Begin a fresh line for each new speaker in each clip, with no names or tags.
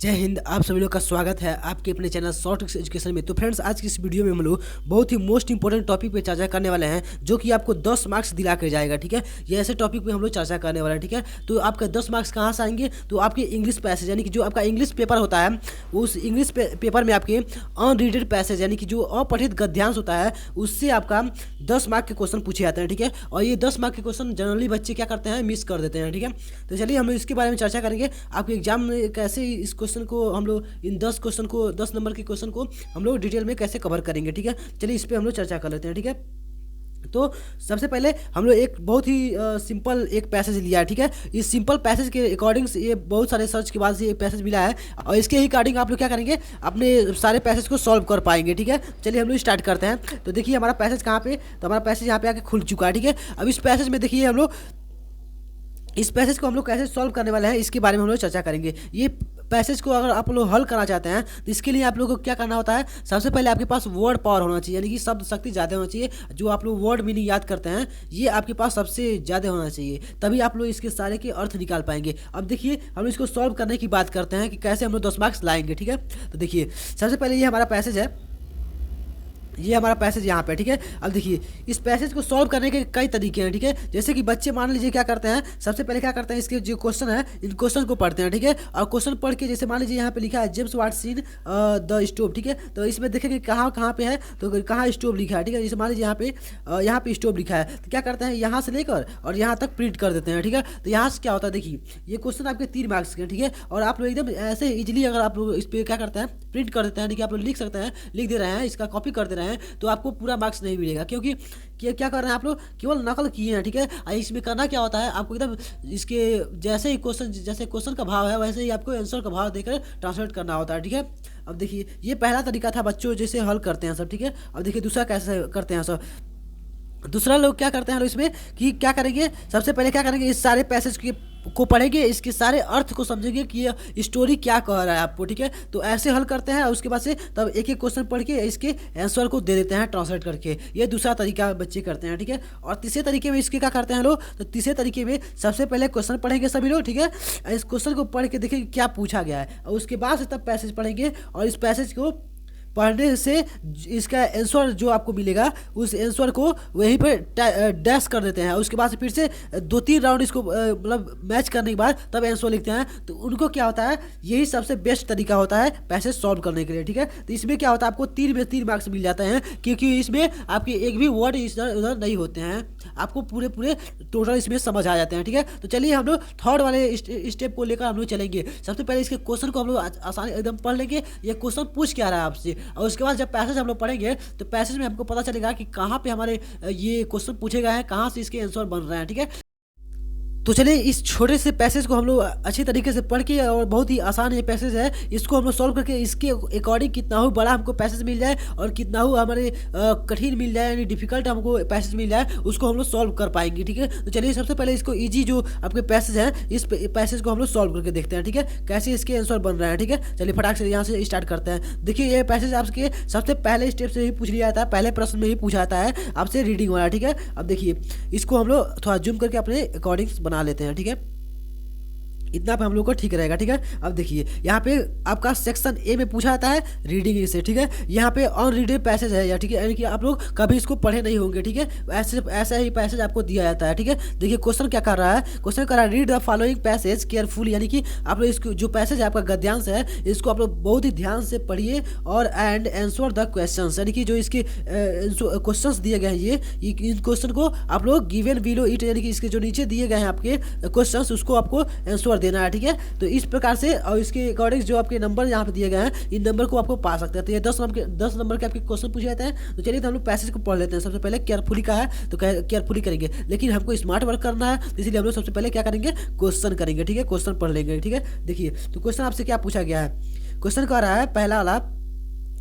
जय हिंद। आप सभी लोग का स्वागत है आपके अपने चैनल शॉर्ट ट्रिक्स एजुकेशन में। तो फ्रेंड्स, आज की इस वीडियो में हम लोग बहुत ही मोस्ट इंपॉर्टेंट टॉपिक पे चर्चा करने वाले हैं, जो कि आपको 10 मार्क्स दिला कर जाएगा। ठीक है, ये ऐसे टॉपिक पे हम लोग चर्चा करने वाले हैं। ठीक है, तो आपका 10 मार्क्स कहाँ से आएंगे? तो आपके इंग्लिश पैसेज, यानी कि जो आपका इंग्लिश पेपर होता है, उस इंग्लिश पेपर में आपके अनरीडेड पैसेज, यानी कि जो अपठित गद्यांश होता है, उससे आपका 10 मार्क के क्वेश्चन पूछे जाते हैं। ठीक है, और ये 10 मार्क के क्वेश्चन जनरली बच्चे क्या करते हैं, मिस कर देते हैं। ठीक है, तो चलिए हम लोग इसके बारे में चर्चा करेंगे। आपके एग्जाम में कैसे इस क्वेश्चन को हम लोग, इन 10 क्वेश्चन को, 10 नंबर के क्वेश्चन को हम लोग डिटेल में कैसे कवर करेंगे। ठीक है, चलिए इस पे हम लोग चर्चा कर लेते हैं। ठीक है, तो सबसे पहले हम लोग एक बहुत ही सिंपल एक पैसेज लिया है। ठीक है, इस सिंपल पैसेज के अकॉर्डिंग ये बहुत सारे सर्च के बाद से ये पैसेज मिला है, और इसके ही अकॉर्डिंग आप लोग क्या करेंगे, अपने सारे पैसेज को सॉल्व कर पाएंगे। ठीक है, चलिए हम लोग स्टार्ट करते हैं। तो देखिए हमारा पैसेज कहाँ पे, तो हमारा पैसेज यहाँ पे आके खुल चुका है। ठीक है, अब इस पैसेज में देखिए हम लोग इस पैसेज को हम लोग कैसे सॉल्व करने वाले हैं, इसके बारे में हम लोग चर्चा करेंगे। ये पैसेज को अगर आप लोग हल करना चाहते हैं, तो इसके लिए आप लोगों को क्या करना होता है, सबसे पहले आपके पास वर्ड पावर होना चाहिए, यानी कि शब्द शक्ति ज़्यादा होना चाहिए। जो आप लोग वर्ड मीनिंग याद करते हैं, ये आपके पास सबसे ज़्यादा होना चाहिए, तभी आप लोग इसके सारे के अर्थ निकाल पाएंगे। अब देखिए हम इसको सॉल्व करने की बात करते हैं कि कैसे हम लोग 10 मार्क्स लाएंगे। ठीक है, तो देखिए सबसे पहले ये हमारा पैसेज है, ये हमारा पैसेज यहाँ पे। ठीक है, अब देखिए इस पैसेज को सॉल्व करने के कई तरीके हैं। ठीक है, जैसे कि बच्चे मान लीजिए क्या करते हैं, सबसे पहले क्या करते हैं, इसके जो क्वेश्चन है, इन क्वेश्चन को पढ़ते हैं। ठीक है, और क्वेश्चन पढ़ के, जैसे मान लीजिए यहाँ पे लिखा है James Watt seen the stove. ठीक है, तो इसमें देखेंगे कहाँ कहाँ पे है, तो कहाँ स्टोव लिखा है। ठीक है, जैसे मान लीजिए यहाँ पे स्टोव लिखा है, तो क्या करते हैं, यहाँ से लेकर और यहाँ तक प्रिंट कर देते हैं। ठीक है, तो यहाँ से क्या होता है, देखिए ये क्वेश्चन आपके 3 मार्क्स के। ठीक है, और आप लोग एकदम ऐसे इजिली अगर आप लोग इस पर क्या करते हैं, प्रिंट कर देते हैं। ठीक है, आप लोग लिख सकते हैं, लिख दे रहे हैं, इसका कॉपी कर दे रहे हैं, तो आपको पूरा मार्क्स नहीं मिलेगा, क्योंकि क्या कर रहे हैं आप लोग, केवल नकल किए हैं। ठीक है, इसमें करना क्या होता है, आपको एकदम इसके जैसे ही क्वेश्चन, जैसे क्वेश्चन का भाव है, वैसे ही आपको आंसर का भाव देकर ट्रांसलेट करना होता है। ठीक है, अब देखिए ये पहला तरीका था बच्चों जैसे हल करते हैं सब। ठीक है, अब देखिए दूसरा कैसे करते हैं सब। दूसरा लोग क्या करते हैं लोग इसमें, कि क्या करेंगे, सबसे पहले क्या करेंगे, इस सारे पैसेज को पढ़ेंगे, इसके सारे अर्थ को समझेंगे कि ये स्टोरी क्या कह रहा है आपको। ठीक है, तो ऐसे हल करते हैं, और उसके बाद से तब एक एक क्वेश्चन पढ़ के इसके आंसर को दे देते हैं ट्रांसलेट करके। ये दूसरा तरीका बच्चे करते हैं। ठीक है, और तीसरे तरीके में इसके क्या करते हैं लोग, तो तीसरे तरीके में सबसे पहले क्वेश्चन पढ़ेंगे सभी लोग। ठीक है, इस क्वेश्चन को पढ़ के देखेंगे क्या पूछा गया है, और उसके बाद से तब पैसेज पढ़ेंगे, और इस पैसेज को पढ़ने से इसका आंसर जो आपको मिलेगा, उस आंसर को वहीं पर डैश कर देते हैं। उसके बाद से फिर से 2-3 राउंड इसको मतलब मैच करने के बाद तब आंसर लिखते हैं। तो उनको क्या होता है, यही सबसे बेस्ट तरीका होता है पैसेज सॉल्व करने के लिए। ठीक है, तो इसमें क्या होता है, आपको 3 में 3 मार्क्स मिल जाते हैं, क्योंकि इसमें आपके एक भी वर्ड इधर उधर नहीं होते हैं, आपको पूरे टोटल इसमें समझ आ जाते हैं। ठीक है, तो चलिए हम लोग थर्ड वाले स्टेप को लेकर हम लोग चलेंगे। सबसे पहले इसके क्वेश्चन को हम लोग आसानी एकदम पढ़ लेंगे, ये क्वेश्चन पूछ क्या रहा है आपसे, और उसके बाद जब पैसेज हम लोग पढ़ेंगे, तो पैसेज में हमको पता चलेगा कि कहाँ पे हमारे ये क्वेश्चन पूछे गए हैं, कहाँ से इसके आंसर बन रहे हैं। ठीक है, तो चलिए इस छोटे से पैसेज को हम लोग अच्छी तरीके से पढ़ के, और बहुत ही आसान ये पैसेज है, इसको हम लोग सॉल्व करके इसके अकॉर्डिंग कितना हो बड़ा हमको पैसेज मिल जाए, और कितना हो हमारे कठिन मिल जाए, यानी डिफिकल्ट हमको पैसेज मिल जाए, उसको हम लोग सॉल्व कर पाएंगे। ठीक है, तो चलिए सबसे पहले इसको ईजी जो आपके पैसेज है, इस पैसेज को हम लोग सॉल्व करके देखते हैं। ठीक है, कैसे इसके आंसर बन रहे हैं। ठीक है, चलिए फटाक से यहाँ से स्टार्ट करते हैं। देखिए ये पैसेज आपके सबसे पहले स्टेप से ही पूछ लिया जाता है, पहले प्रश्न में ही पूछा जाता है आपसे रीडिंग वाला। ठीक है, अब देखिए इसको हम लोग थोड़ा जूम करके अपने अकॉर्डिंग बना लेते हैं। ठीक है, इतना पे हम लोग को ठीक रहेगा। ठीक है, अब देखिए यहाँ पे आपका सेक्शन ए में पूछा जाता है रीडिंग से। ठीक है, यहाँ पे अनरीडेड पैसेज है, या ठीक है, यानी कि आप लोग कभी इसको पढ़े नहीं होंगे। ठीक है, ऐसा ही पैसेज आपको दिया जाता है। ठीक है, देखिए क्वेश्चन क्या कर रहा है, क्वेश्चन कर रहा है, read the following passage carefully, यानी कि आप लोग इसको जो पैसेज है आपका गद्यांश है, इसको आप लोग बहुत ही ध्यान से पढ़िए, और एंड आंसर द क्वेश्चंस, यानी कि जो इसके क्वेश्चंस दिए गए हैं, ये इन क्वेश्चन को आप लोग गिवन बिलो इट, यानी कि इसके जो नीचे दिए गए हैं आपके क्वेश्चंस, उसको आपको आंसर देना है। ठीक है, तो इस प्रकार से, और इसके अकॉर्डिंग जो आपके नंबर यहाँ पे दिए गए हैं, इन नंबर को आपको पा सकते हैं। तो ये 10 नंबर के आपके क्वेश्चन पूछे जाते हैं। तो चलिए तो हम लोग पैसेज को पढ़ लेते हैं। सबसे पहले केयरफुली का है, तो केयरफुली करेंगे, लेकिन हमको स्मार्ट वर्क करना है, तो इसलिए हम लोग सबसे पहले क्या करेंगे, क्वेश्चन करेंगे। ठीक है, क्वेश्चन पढ़ लेंगे। ठीक है, देखिए तो क्वेश्चन आपसे क्या पूछा गया है, क्वेश्चन कह रहा है पहला वाला,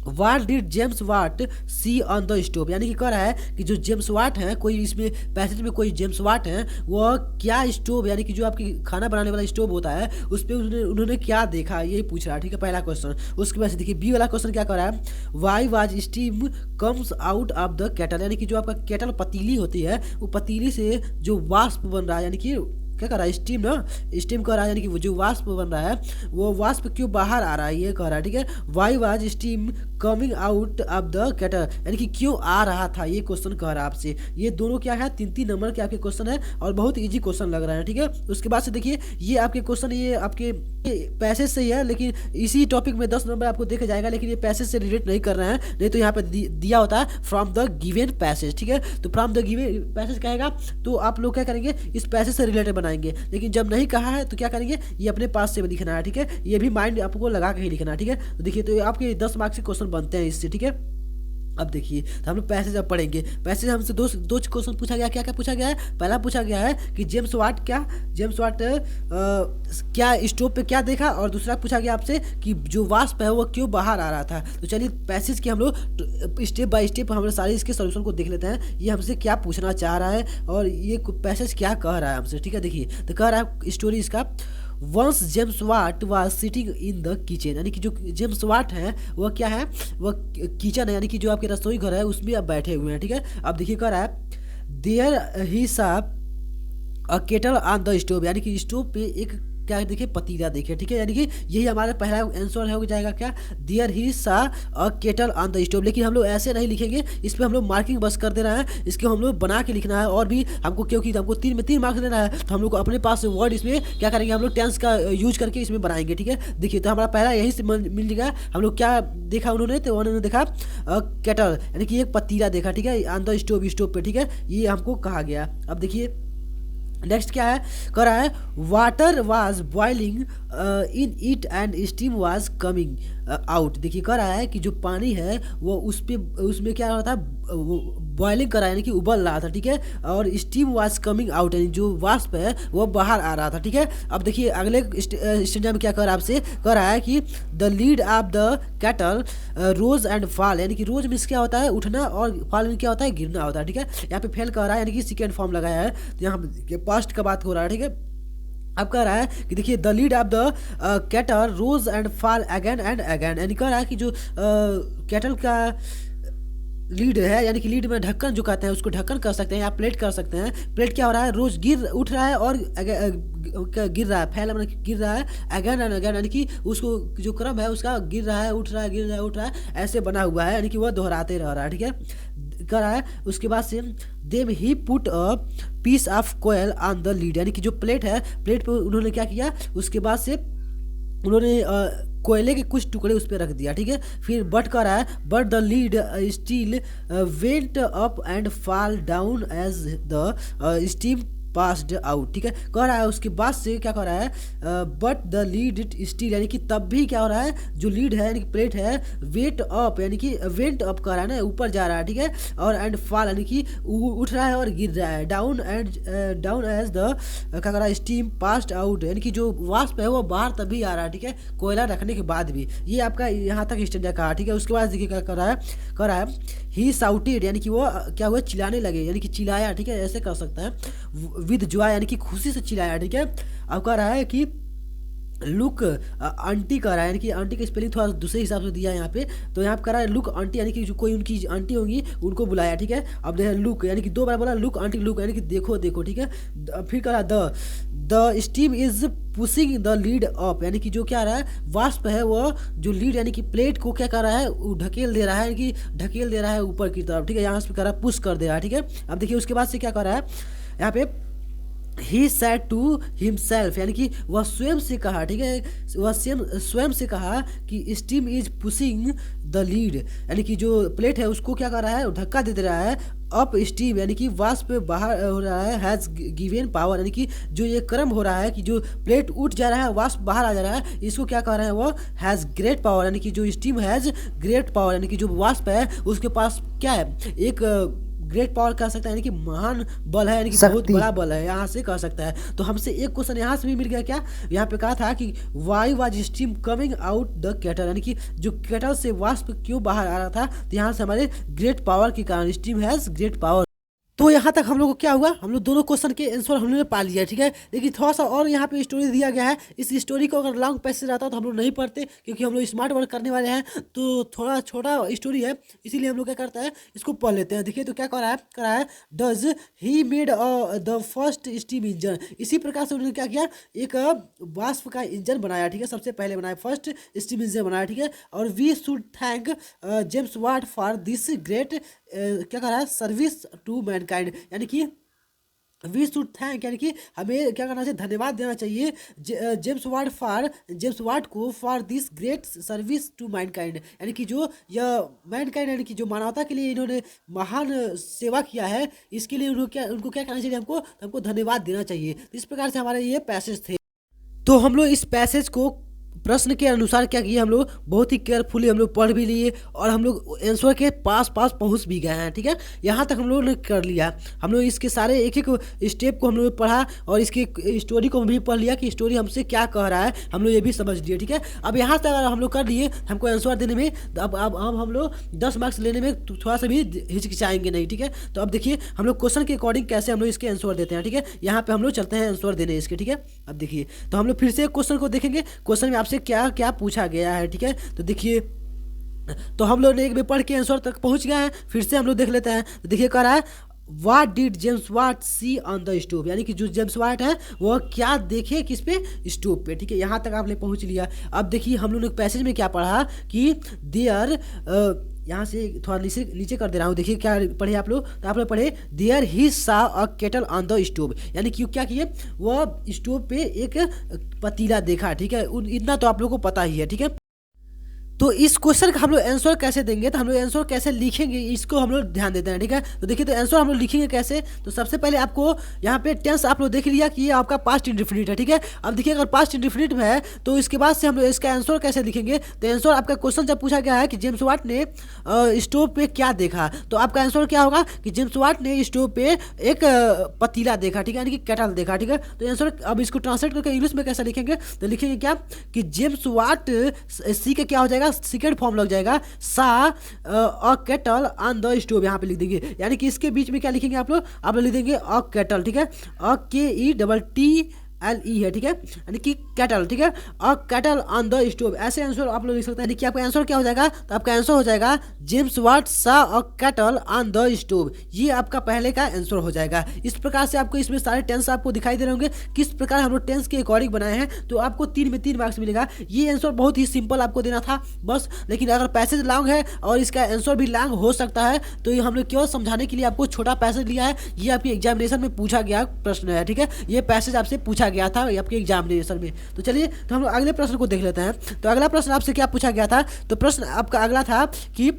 what did James Watt see on the stove, यानी कि कह रहा है कि जो जेम्स वाट हैं, कोई इसमें पैसेज में कोई जेम्स वाट हैं, वह क्या स्टोव, यानी कि जो आपकी खाना बनाने वाला स्टोव होता है, उस पर उन्होंने क्या देखा, यही पूछ रहा है। ठीक है, पहला क्वेश्चन। उसके बाद से देखिए बी वाला क्वेश्चन क्या कर रहा है, why was steam comes out of the kettle, यानी कि जो आपका केटल पतीली होती है, वो पतीली से जो वाष्प बन रहा है, यानी कि क्या कर रहा है, स्टीम ना, स्टीम कह रहा है यानी कि वो जो वाष्प बन रहा है वो वाष्प क्यों बाहर आ रहा है ये कह रहा है, ठीक है। Why was steam coming out of the cattle, यानी कि क्यों आ रहा था, ये क्वेश्चन कह रहा है आपसे। ये दोनों क्या है, 3-3 नंबर के आपके क्वेश्चन है और बहुत इजी क्वेश्चन लग रहा है, ठीक है। उसके बाद से देखिए ये आपके क्वेश्चन, ये आपके पैसेज से ही है, लेकिन इसी टॉपिक में 10 नंबर आपको देखा जाएगा, लेकिन ये पैसेज से रिलेट नहीं कर रहे हैं, नहीं तो यहाँ पे दिया होता है फ्रॉम द गिवन पैसेज, ठीक है। तो फ्रॉम द गिवन पैसेज कहेगा तो आप लोग क्या करेंगे, इस पैसेज से रिलेटेड बनाएंगे, लेकिन जब नहीं कहा है तो क्या करेंगे, ये अपने पास से लिखना है, ठीक है। ये भी माइंड आपको लगा के ही लिखना है, ठीक है। तो देखिए तो आपके 10 मार्क्स के क्वेश्चन बनते हैं इससे, ठीक है। अब देखिए तो हम लोग पैसेज अब पढ़ेंगे। पैसेज हमसे दो क्वेश्चन पूछा गया, क्या क्या पूछा गया है। पहला पूछा गया है कि जेम्स वाट क्या स्टोव पे क्या देखा, और दूसरा पूछा गया आपसे कि जो वाष्प है वो क्यों बाहर आ रहा था। तो चलिए पैसेज के हम लोग स्टेप बाय स्टेप हम लोग सारे इसके सोल्यूशन को देख लेते हैं, ये हमसे क्या पूछना चाह रहा है और ये पैसेज क्या कह रहा है हमसे, ठीक है। देखिए तो कह रहा है स्टोरी इसका, once James Watt was sitting in the kitchen, यानी कि जो जेम्स वाट है वह क्या है, वह किचन है, यानी कि जो आपके रसोई घर है उसमें अब बैठे हुए हैं, ठीक है। अब देखिए कह रहा है देयर ही सा अ केटल ऑन द स्टोव, यानी कि स्टोव पे एक क्या देखिए, पतीला देखिए, ठीक है। यानी कि यही हमारा पहला आंसर हो जाएगा क्या, देयर ही सा अ केटल ऑन द स्टोव। लेकिन हम लोग ऐसे नहीं लिखेंगे, इस पर हम लोग मार्किंग बस कर दे रहे हैं, इसके हम लोग बना के लिखना है। और भी हमको क्योंकि हमको 3 में 3 मार्क्स देना है, तो हम लोग को अपने पास वर्ड इसमें क्या करेंगे, हम लोग टेंस का यूज करके इसमें बनाएंगे, ठीक है। देखिए तो हमारा पहला यही से मिल जाएगा। हम लोग क्या देखा उन्होंने, तो उन्होंने देखा केटल, यानी कि एक पतीला देखा, ठीक है, ऑन द स्टोव पे, ठीक है, ये हमको कहा गया। अब देखिए नेक्स्ट क्या है, कह रहा है water was boiling in it and steam was coming out. देखिए कह रहा है कि जो पानी है वो उसमें क्या हो रहा था, बॉइलिंग कर रहा है, यानी कि उबल रहा था, ठीक है, और स्टीम वाज कमिंग आउट, यानी जो वाष्प है वो बाहर आ रहा था, ठीक है। अब देखिए अगले स्टेंजा में क्या कह रहा है आपसे, कह रहा है कि the lid of the kettle rose and fall, यानी कि रोज मीन्स क्या होता है, उठना, और फॉल में क्या होता है, गिरना होता है, ठीक है। यहाँ पे फेल कर रहा है, यानी कि सेकेंड फॉर्म लगाया है, तो यहाँ पास्ट का बात हो रहा है, ठीक है। अब कह रहा है कि देखिए the lid of the kettle rose and fall again and again, यानी कह रहा है कि जो कैटल का लीड है, यानी कि लीड में ढक्कन जो कहते हैं उसको ढक्कन कर सकते हैं या प्लेट कर सकते हैं। प्लेट क्या हो रहा है, रोज उठ रहा है और गिर रहा है, फैला मतलब गिर रहा है अगेन एंड अगेन, यानी कि उसको जो क्रम है उसका गिर रहा है, उठ रहा है, गिर रहा है, उठ रहा है, ऐसे बना हुआ है, यानी कि वह दोहराते रह रहा है, ठीक है। कर रहा है उसके बाद से then he put a piece of coal on the lid, यानी कि जो प्लेट है, प्लेट पे उन्होंने क्या किया, उसके बाद से उन्होंने कोयले के कुछ टुकड़े उस पर रख दिया, ठीक है। फिर बट कर रहा है but the lid still went up and fall down as the steam passed out, ठीक है। कह रहा है उसके बाद से क्या कह रहा है, but the lead it still, यानी कि तब भी क्या हो रहा है, जो लीड है यानी कि प्लेट है, वेट अप, यानी कि वेंट अप कर रहा है ना, ऊपर जा रहा है, ठीक है, और एंड फॉल यानी कि उठ रहा है और गिर रहा है, डाउन एज द क्या कर रहा है, स्टीम पास्ड आउट, यानी कि जो वाष्प है वो बाहर तभी आ रहा है, ठीक है, कोयला रखने के बाद भी। ये आपका यहाँ तक स्टैंडर्ड कहा, ठीक है। उसके बाद देखिए क्या कर रहा है ही साउटेड, यानी कि वो क्या हुआ, चिल्लाने लगे, यानी कि चिल्लाया, ठीक है, ऐसे कर सकता है, विद जॉय, यानी कि खुशी से चिल्लाया, ठीक है। अब कह रहा है कि लुक आंटी कह रहा है, यानी कि आंटी का स्पेलिंग थोड़ा दूसरे हिसाब से दिया है यहाँ पे, तो यहाँ पे कह रहा है लुक आंटी, यानी कि जो कोई उनकी आंटी होंगी उनको बुलाया, ठीक है। अब देखिए लुक, यानी कि 2 बार बोला लुक आंटी, लुक यानी कि देखो देखो, ठीक है। फिर कह रहा the steam is pushing the lead up, यानी कि जो क्या रहा है, वाष्प है वो जो लीड यानी कि प्लेट को क्या कर रहा है, वो ढकेल दे रहा है, यानी कि ढकेल दे रहा है ऊपर की तरफ, ठीक है। यहाँ से कह रहा है पुश कर दे रहा है, ठीक है। अब देखिए उसके बाद से क्या कर रहा है यहाँ पे, ही सेड टू हिमसेल्फ, यानी कि वह स्वयं से कहा, ठीक है, वह स्वयं से कहा कि steam is pushing the lid, यानी कि जो प्लेट है उसको क्या कर रहा है, धक्का दे रहा है, अप स्टीम, यानी कि वाष्प बाहर हो रहा है, हैज गिवन पावर, यानी कि जो ये क्रम हो रहा है कि जो प्लेट उठ जा रहा है, वाष्प बाहर आ जा रहा है, इसको क्या कह रहे हैं, वो हैज ग्रेट पावर, यानी कि जो स्टीम हैज ग्रेट पावर, यानी कि जो वाष्प है उसके पास क्या है, एक ग्रेट पावर कह सकता है, यानी कि महान बल है, यानी कि बहुत बड़ा बल है, यहाँ से कह सकता है। तो हमसे एक क्वेश्चन यहाँ से भी मिल गया, क्या यहाँ पे कहा था कि why was steam coming out the cattle, यानी कि जो कैटल से वाष्प क्यों बाहर आ रहा था, तो यहाँ से हमारे ग्रेट पावर के कारण, स्टीम हैज ग्रेट पावर। तो यहाँ तक हम लोग को क्या हुआ, हम लोग दोनों क्वेश्चन के आंसर हम लोग ने पा लिया, ठीक है। लेकिन थोड़ा सा और यहाँ पे स्टोरी दिया गया है। इस स्टोरी को अगर लॉन्ग पैसेज रहता तो हम लोग नहीं पढ़ते, क्योंकि हम लोग स्मार्ट वर्क करने वाले हैं। तो थोड़ा छोटा स्टोरी है, इसीलिए हम लोग क्या करते हैं, इसको पढ़ लेते हैं। देखिए तो क्या करा है does he made the first steam engine. इसी प्रकार से उन्होंने क्या किया, एक वाष्प का इंजन बनाया, ठीक है। सबसे पहले बनाया, फर्स्ट स्टीम इंजन बनाया, ठीक है। और we should thank James Watt for this great क्या करा है, सर्विस टू मैनकाइंड। यानी कि वी शुड थैंक, यानी कि हमें क्या करना चाहिए, धन्यवाद देना चाहिए जेम्स वाट को for this great service to mankind. यानी कि जो यह मैनकाइंड यानी कि जो मानवता के लिए इन्होंने महान सेवा किया है, इसके लिए उनको क्या करना चाहिए, हमको धन्यवाद देना चाहिए। इस प्रकार से हमारे ये पैसेज थे। तो हम लोग इस पैसेज को प्रश्न के अनुसार क्या किए, हम लोग बहुत ही केयरफुली हम लोग पढ़ भी लिए और हम लोग आंसर के पास पहुंच भी गए हैं, ठीक है। यहाँ तक हम लोगों ने कर लिया। हम लोग इसके सारे एक एक स्टेप को हम लोग पढ़ा और इसकी स्टोरी को भी पढ़ लिया कि स्टोरी हमसे क्या कह रहा है, हम लोग ये भी समझ लिए, ठीक है। अब यहाँ तक अगर हम लोग कर लिए, हमको आंसर देने में अब हम लोग 10 मार्क्स लेने में थोड़ा सा भी हिचकिचाएंगे नहीं, ठीक है। तो अब देखिए हम लोग क्वेश्चन के अकॉर्डिंग कैसे हम लोग इसके आंसर देते हैं, ठीक है। यहाँ पे हम लोग चलते हैं आंसर देने इसके, ठीक है। अब देखिए तो हम लोग फिर से क्वेश्चन को देखेंगे, क्वेश्चन में आपसे क्या क्या पूछा गया है, ठीक है। तो देखिए तो हम लोग ने एक में पढ़ के आंसर तक पहुंच गए हैं, फिर से हम लोग देख लेते हैं। तो देखिए कह रहा है what did James Watt see on the stove, यानी कि जो जेम्स वाट है वह क्या देखे किस पे, स्टोव पे, ठीक है। यहाँ तक आपने पहुंच लिया। अब देखिए हम लोग ने पैसेज में क्या पढ़ा कि देयर यहाँ से थोड़ा नीचे कर दे रहा हूँ। देखिए क्या पढ़े आप लोग, तो आप लोग पढ़े देयर ही सा अ केटल ऑन द स्टोव, यानी कि क्या किए, वह स्टोव पे एक पतीला देखा, ठीक है। इतना तो आप लोग को पता ही है, ठीक है। तो इस क्वेश्चन का हम लोग आंसर कैसे देंगे, तो हम लोग आंसर कैसे लिखेंगे इसको हम लोग ध्यान देते हैं, ठीक है। तो देखिए तो आंसर हम लोग लिखेंगे कैसे, तो सबसे पहले आपको यहाँ पे टेंस आप लोग देख लिया कि ये आपका पास्ट इंडेफिनिट है, ठीक है। अब देखिए अगर पास्ट इंडेफिनिट में है तो इसके बाद से हम लोग इसका आंसर कैसे लिखेंगे, तो आंसर आपका क्वेश्चन जब पूछा गया है कि जेम्स वाट ने स्टोव पे क्या देखा, तो आपका आंसर क्या होगा कि जेम्स वाट ने स्टोव पे एक पतीला देखा, ठीक है, यानी कि केटल देखा, ठीक है। तो आंसर अब इसको ट्रांसलेट करके इंग्लिश में कैसे लिखेंगे, तो लिखेंगे क्या कि जेम्स वाट सी का क्या हो जाएगा, सेकेंड फॉर्म लग जाएगा सा अ केटल ऑन द स्टोव, यहाँ पे लिख देंगे। यानी कि इसके बीच में क्या लिखेंगे आप लोग लिख देंगे अ केटल, ठीक है, KETTLE है, ठीक है, यानी कि कैटल, ठीक है, अ कैटल ऑन द स्टोव। ऐसे आंसर आप लोग लिख सकते हैं। यानी कि आपका आंसर क्या हो जाएगा, तो आपका आंसर हो जाएगा जेम्स वाट सा अ कैटल ऑन द स्टोव। ये आपका पहले का आंसर हो जाएगा। इस प्रकार से आपको इसमें सारे टेंस आपको दिखाई दे रहे होंगे किस प्रकार हम लोग टेंस के अकॉर्डिंग बनाए हैं। तो आपको 3 में 3 मार्क्स मिलेगा। ये आंसर बहुत ही सिंपल आपको देना था बस, लेकिन अगर पैसेज लॉन्ग है और इसका आंसर भी लॉन्ग हो सकता है, तो ये हम लोग केवल समझाने के लिए आपको छोटा पैसेज लिया है। ये आपकी एग्जामिनेशन में पूछा गया प्रश्न है, ठीक है। ये पैसेज आपसे पूछा गया था आपके एग्जामिनेशन में। तो चलिए तो हम लोग अगले प्रश्न को देख लेते हैं। तो अगला प्रश्न आपसे क्या पूछा गया था, तो प्रश्न आपका अगला था कि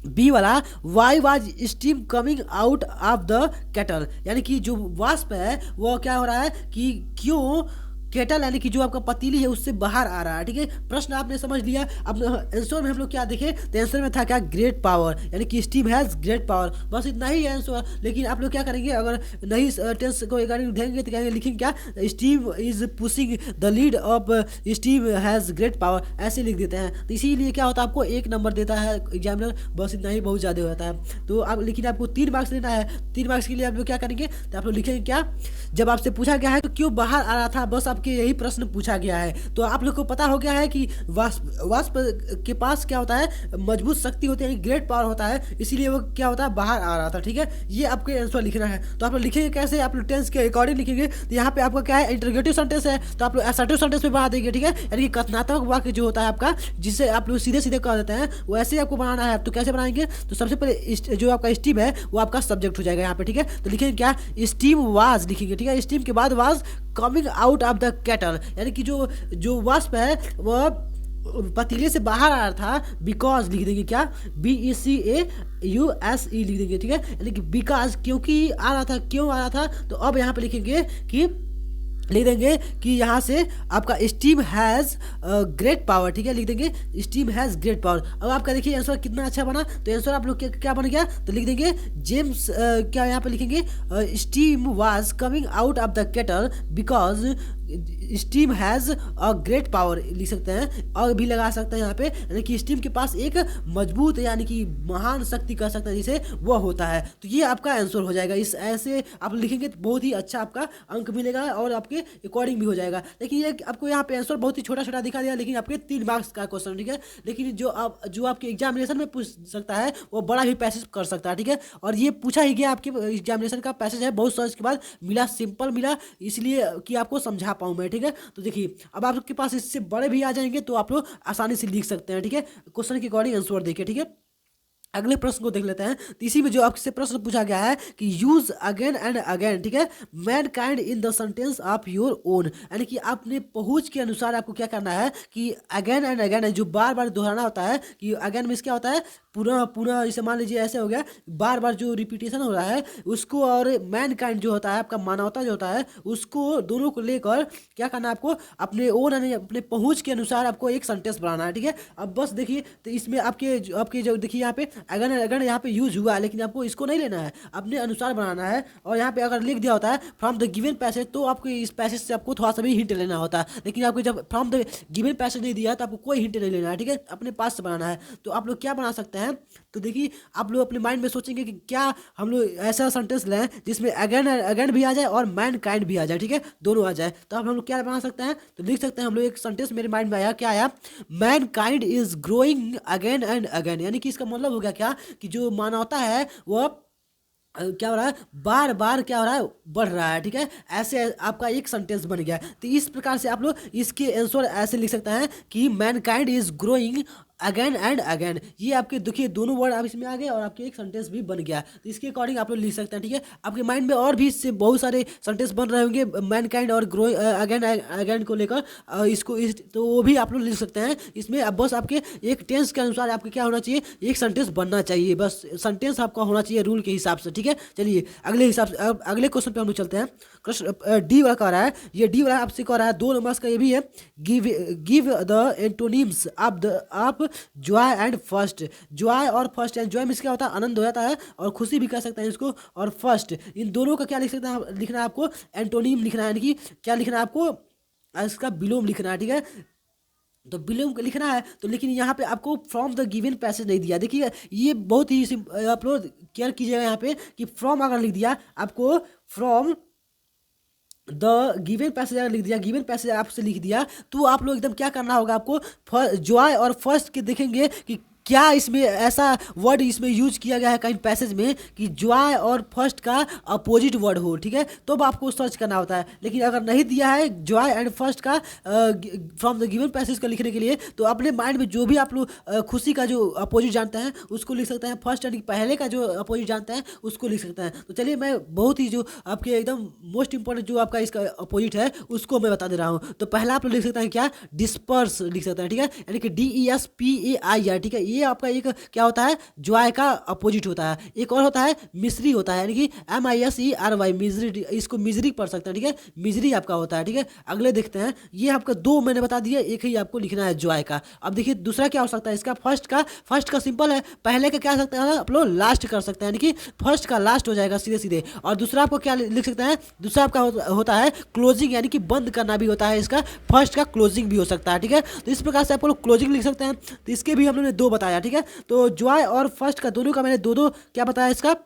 बी वाला why was steam coming out of the kettle, यानी कि जो वाष्प है वो क्या हो रहा है कि क्यों केटल यानी कि जो आपका पतीली है उससे बाहर आ रहा है, ठीक है। प्रश्न आपने समझ लिया। अब आंसर में हम लोग क्या देखें, तो आंसर में था क्या ग्रेट पावर, यानी कि स्टीम हैज ग्रेट पावर। बस इतना ही है आंसर। लेकिन आप लोग क्या करेंगे, अगर नहीं टेंस को रिगार्डिंग देंगे तो क्या लिखेंगे, क्या steam is pushing the lid of steam has great power, ऐसे लिख देते हैं। तो इसीलिए क्या होता है, आपको 1 नंबर देता है एग्जामिनर, बस इतना ही बहुत ज़्यादा हो जाता है। तो आप लेकिन आपको 3 मार्क्स लेना है। 3 मार्क्स के लिए आप लोग क्या करेंगे, तो आप लोग लिखेंगे क्या, जब आपसे पूछा गया है तो क्यों बाहर आ रहा था, बस आपके यही प्रश्न पूछा गया है। तो आप लोग को पता हो गया है कि वाष्प के पास क्या होता है, मजबूत शक्ति होती है, ग्रेट पावर होता है, इसीलिए वो क्या होता है, बाहर आ रहा था, ठीक है। ये आपके आंसर लिखना है। तो आप लोग लिखेंगे कैसे, आप लोग टेंस के अकॉर्डिंग लिखेंगे। तो यहाँ पे आपका क्या है, इंटरोगेटिव सेंटेंस है, तो आप लोग असर्टिव सेंटेंस में बना देंगे, ठीक है। यानी कि कथनात्मक वाक्य जो होता है आपका, जिसे आप लोग सीधे सीधे कह देते हैं, वैसे आपको बनाना है। तो कैसे बनाएंगे, तो सबसे पहले जो आपका स्टीम है वो आपका सब्जेक्ट हो जाएगा यहाँ पे, ठीक है। तो लिखेंगे क्या, स्टीम वाज लिखेंगे, ठीक है। स्टीम के बाद was coming out of the kettle, यानी कि जो वाष्प है वह पतीले से बाहर आ रहा था, बिकॉज लिख देंगे क्या, BECAUSE लिख देंगे, ठीक है। यानी कि बिकॉज क्योंकि आ रहा था, क्यों आ रहा था। तो अब यहाँ पे लिखेंगे कि लिख देंगे कि यहाँ से आपका स्टीम हैज़ ग्रेट पावर, ठीक है, लिख देंगे स्टीम हैज़ ग्रेट पावर। अब आपका देखिए आंसर कितना अच्छा बना। तो आंसर आप लोग क्या बन गया, तो लिख देंगे जेम्स क्या यहाँ पे लिखेंगे, steam was coming out of the kettle because steam has a great power लिख सकते हैं, और भी लगा सकते हैं यहाँ पे, यानी कि स्टीम के पास एक मजबूत यानी कि महान शक्ति कह सकते हैं जिसे वह होता है। तो ये आपका आंसर हो जाएगा। इस ऐसे आप लिखेंगे तो बहुत ही अच्छा आपका अंक मिलेगा और आपके अकॉर्डिंग भी हो जाएगा। लेकिन ये आपको यहाँ पे आंसर बहुत ही छोटा छोटा दिखा दिया, लेकिन आपके 3 मार्क्स का क्वेश्चन, ठीक है। लेकिन जो आपके एग्जामिनेशन में पूछ सकता है वो बड़ा भी पैसेज कर सकता है, ठीक है। और ये पूछा ही गया आपके एग्जामिनेशन का पैसेज है, बहुत सर्च के बाद मिला, सिंपल मिला, इसलिए कि आपको समझा पाऊँ मैं, ठीक है। तो देखिए अब आपके पास इससे बड़े भी आ जाएंगे तो आप लोग आसानी से लिख सकते हैं, ठीक है। क्वेश्चन के अकॉर्डिंग आंसर देखिए, ठीक है। अगले प्रश्न को देख लेते हैं। तो इसी में जो आपसे प्रश्न पूछा गया है कि यूज अगेन एंड अगेन, ठीक है, man kind in the sentence of your own, यानी कि आपने पहुंच के अनुसार आपको क्या करना है कि अगेन एंड अगेन जो बार बार दोहराना होता है, कि अगेन में क्या होता है, पुनः पुनः, जैसे मान लीजिए ऐसे हो गया, बार बार जो रिपीटेशन हो रहा है उसको, और मैन काइंड जो होता है आपका मानवता जो होता है उसको, दोनों को लेकर क्या करना है आपको, अपने ओन यानी अपने पहुंच के अनुसार आपको एक सेंटेंस बनाना है, ठीक है। अब बस देखिए, तो इसमें आपके जो देखिए यहाँ पे अगर यहाँ पे यूज हुआ है, लेकिन आपको इसको नहीं लेना है, अपने अनुसार बनाना है। और यहाँ पे अगर लिख दिया होता है फ्रॉम द गिवन पैसेज, तो आपको इस पैसेज से आपको थोड़ा सा भी हिंट लेना होता है। लेकिन आपको जब फ्रॉम द गिवन पैसेज नहीं दिया तो आपको कोई हिंट नहीं लेना है, ठीक है, अपने पास से बनाना है। तो आप लोग क्या बना सकते हैं, तो देखिए आप लोग अपने माइंड में सोचेंगे कि क्या हम लोग ऐसा सेंटेंस लें जिसमें अगेन अगेन भी आ जाए और मैन काइंड भी आ जाए, ठीक है, दोनों आ जाए। तो अब हम लोग क्या बना सकते हैं, तो लिख सकते हैं हम लोग एक सेंटेंस, मेरे माइंड में आया, क्या आया, man kind is growing again and again, यानी कि इसका मतलब हो गया क्या, कि जो मानवता है वो क्या हो रहा है, बार बार क्या हो रहा है, बढ़ रहा है, ठीक है। ऐसे आपका एक सेंटेंस बन गया। तो इस प्रकार से आप लोग इसके आंसर ऐसे लिख सकते हैं कि Mankind is growing again and again. ये आपके देखिए दोनों वर्ड आप इसमें आ गए और आपके एक सेंटेंस भी बन गया। तो इसके अकॉर्डिंग आप लोग लिख सकते हैं, ठीक है। आपके माइंड में और भी इससे बहुत सारे सेंटेंस बन रहे होंगे मैनकाइंड और ग्रोइंग अगेन अगेन को लेकर, तो वो भी आप लोग लिख सकते हैं इसमें। अब बस आपके एक टेंस के अनुसार आपके क्या होना चाहिए, एक सेंटेंस बनना चाहिए, बस सेंटेंस आपका होना चाहिए रूल के हिसाब से, ठीक है। चलिए अगले हिसाब से अगले क्वेश्चन पे हम लोग चलते हैं। क्वेश्चन डी वाला कह रहा है, ये डी वाला आपसे कह रहा है 2 नंबर का, ये भी है, give the antonyms of Joy and first. Joy और फर्स्ट, एंड जॉय में क्या होता है, आनंद हो जाता है, और खुशी भी कह सकते हैं इसको, और फर्स्ट, इन दोनों का क्या लिख सकते हैं, लिखना है आपको एंटोनिम लिखना है, यानी कि क्या लिखना है आपको, इसका विलोम लिखना है, ठीक है। तो विलोम लिखना है, तो लेकिन यहाँ पे आपको फ्रॉम द गिवन पैसेज नहीं दिया। देखिए ये बहुत ही आप लोग केयर कीजिएगा यहाँ पे, कि फ्रॉम अगर लिख दिया आपको, फ्रॉम द गिवन पैसेज अगर लिख दिया, गिवन पैसेज आपसे लिख दिया, तो आप लोग एकदम क्या करना होगा, आपको जॉय और फर्स्ट के देखेंगे कि क्या इसमें ऐसा वर्ड इसमें यूज किया गया है कहीं पैसेज में कि जॉय और फर्स्ट का अपोजिट वर्ड हो, ठीक है, तो आपको सर्च करना होता है। लेकिन अगर नहीं दिया है जॉय एंड फर्स्ट का फ्रॉम द गिवन पैसेज का लिखने के लिए, तो अपने माइंड में जो भी आप लोग खुशी का जो अपोजिट जानते हैं उसको लिख सकते हैं, फर्स्ट यानी पहले का जो अपोजिट जानते हैं उसको लिख सकते हैं। तो चलिए मैं बहुत ही जो आपके एकदम मोस्ट इंपॉर्टेंट जो आपका इसका अपोजिट है उसको मैं बता दे रहा हूँ। तो पहला आप लोग लिख सकते हैं क्या, डिस्पर्स लिख सकते हैं, ठीक है, यानी कि DESPAIR, ठीक है। ये आपका एक क्या होता है, जॉय का अपोजिट होता है। एक और होता है मिस्री होता है, यानी कि MISERY, मिजरी, इसको मिजरी पढ़ सकते हैं, ठीक है, मिजरी आपका होता है, ठीक है। अगले देखते हैं, ये आपका 2 मैंने बता दिया, एक ही आपको लिखना है जॉय का। अब देखिए दूसरा क्या हो सकता है इसका, फर्स्ट का सिंपल है, पहले का क्या सकते हैं आप लोग, लास्ट कर सकते हैं, यानी कि फर्स्ट का लास्ट हो जाएगा सीधे सीधे। और दूसरा आपको क्या लिख सकते हैं, दूसरा आपका होता है क्लोजिंग, यानी कि बंद करना भी होता है इसका, फर्स्ट का क्लोजिंग भी हो सकता है, ठीक है। तो इस प्रकार से आप लोग क्लोजिंग लिख सकते हैं। तो इसके भी हम लोगों ने 2 बताया, ठीक है। तो जॉय और फर्स्ट का दोनों का मैंने 2 क्या बताया, इसका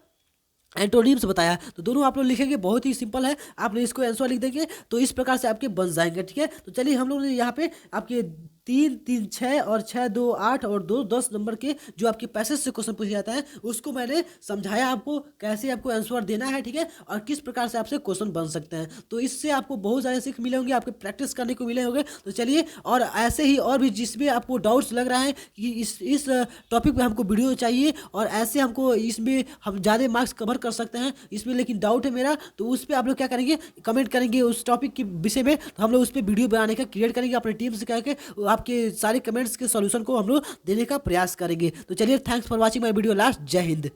एंटोनिम्स बताया। तो दोनों आप लोग लिखेंगे, बहुत ही सिंपल है, आप लोग इसको आंसर लिख देंगे तो इस प्रकार से आपके बन जाएंगे, ठीक है। तो चलिए हम लोग ने यहाँ पे आपके 3, 3, 6 और 6, 2, 8 और 2, 10 नंबर के जो आपके पैसेज से क्वेश्चन पूछे जाता है उसको मैंने समझाया आपको, कैसे आपको आंसर देना है, ठीक है, और किस प्रकार से आपसे क्वेश्चन बन सकते हैं। तो इससे आपको बहुत सारे सीख मिले होंगे, आपके प्रैक्टिस करने को मिले होंगे। तो चलिए, और ऐसे ही और भी जिसमें आपको डाउट्स लग रहा है कि इस टॉपिक पे हमको वीडियो चाहिए और ऐसे हमको इसमें हम ज़्यादा मार्क्स कवर कर सकते हैं इसमें, लेकिन डाउट है मेरा, तो उस पर आप लोग क्या करेंगे, कमेंट करेंगे उस टॉपिक के विषय में, तो हम लोग उस पर वीडियो बनाने का क्रिएट करेंगे अपनी टीम से कह के, आपके सारे कमेंट्स के सॉल्यूशन को हम लोग देने का प्रयास करेंगे। तो चलिए, thanks for watching my video last. जय हिंद।